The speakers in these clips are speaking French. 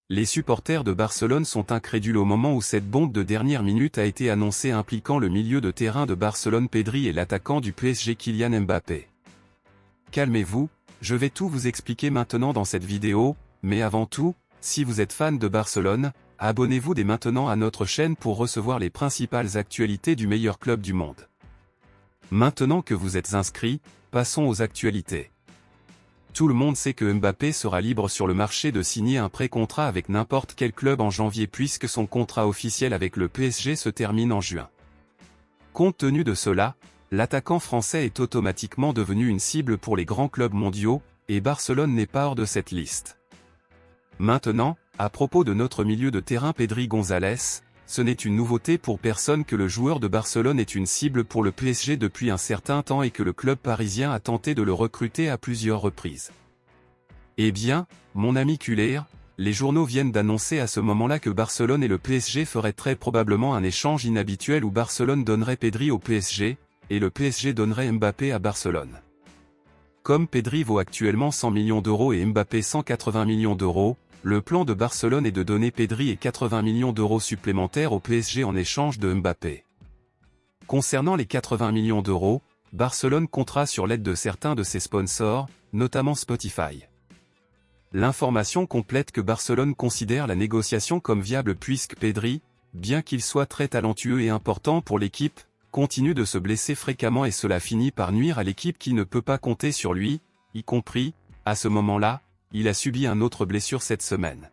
Les supporters de Barcelone sont incrédules au moment où cette bombe de dernière minute a été annoncée impliquant le milieu de terrain de Barcelone Pedri et l'attaquant du PSG Kylian Mbappé. Calmez-vous, je vais tout vous expliquer maintenant dans cette vidéo, mais avant tout, si vous êtes fan de Barcelone, abonnez-vous dès maintenant à notre chaîne pour recevoir les principales actualités du meilleur club du monde. Maintenant que vous êtes inscrits, passons aux actualités. Tout le monde sait que Mbappé sera libre sur le marché de signer un pré-contrat avec n'importe quel club en janvier puisque son contrat officiel avec le PSG se termine en juin. Compte tenu de cela, l'attaquant français est automatiquement devenu une cible pour les grands clubs mondiaux, et Barcelone n'est pas hors de cette liste. Maintenant, à propos de notre milieu de terrain Pedri González, ce n'est une nouveauté pour personne que le joueur de Barcelone est une cible pour le PSG depuis un certain temps et que le club parisien a tenté de le recruter à plusieurs reprises. Eh bien, mon ami culé, les journaux viennent d'annoncer à ce moment-là que Barcelone et le PSG feraient très probablement un échange inhabituel où Barcelone donnerait Pedri au PSG, et le PSG donnerait Mbappé à Barcelone. Comme Pedri vaut actuellement 100 millions d'euros et Mbappé 180 millions d'euros, le plan de Barcelone est de donner Pedri et 80 millions d'euros supplémentaires au PSG en échange de Mbappé. Concernant les 80 millions d'euros, Barcelone comptera sur l'aide de certains de ses sponsors, notamment Spotify. L'information complète que Barcelone considère la négociation comme viable puisque Pedri, bien qu'il soit très talentueux et important pour l'équipe, continue de se blesser fréquemment et cela finit par nuire à l'équipe qui ne peut pas compter sur lui, y compris, à ce moment-là, il a subi une autre blessure cette semaine.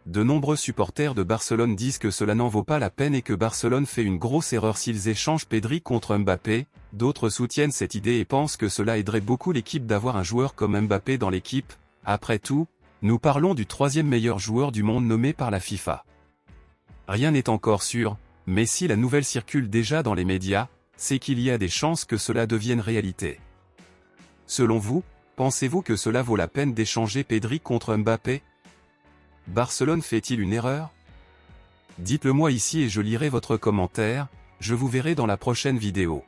De nombreux supporters de Barcelone disent que cela n'en vaut pas la peine et que Barcelone fait une grosse erreur s'ils échangent Pedri contre Mbappé, d'autres soutiennent cette idée et pensent que cela aiderait beaucoup l'équipe d'avoir un joueur comme Mbappé dans l'équipe. Après tout, nous parlons du troisième meilleur joueur du monde nommé par la FIFA. Rien n'est encore sûr, mais si la nouvelle circule déjà dans les médias, c'est qu'il y a des chances que cela devienne réalité. Selon vous, pensez-vous que cela vaut la peine d'échanger Pedri contre Mbappé? Barcelone fait-il une erreur? Dites-le moi ici et je lirai votre commentaire, je vous verrai dans la prochaine vidéo.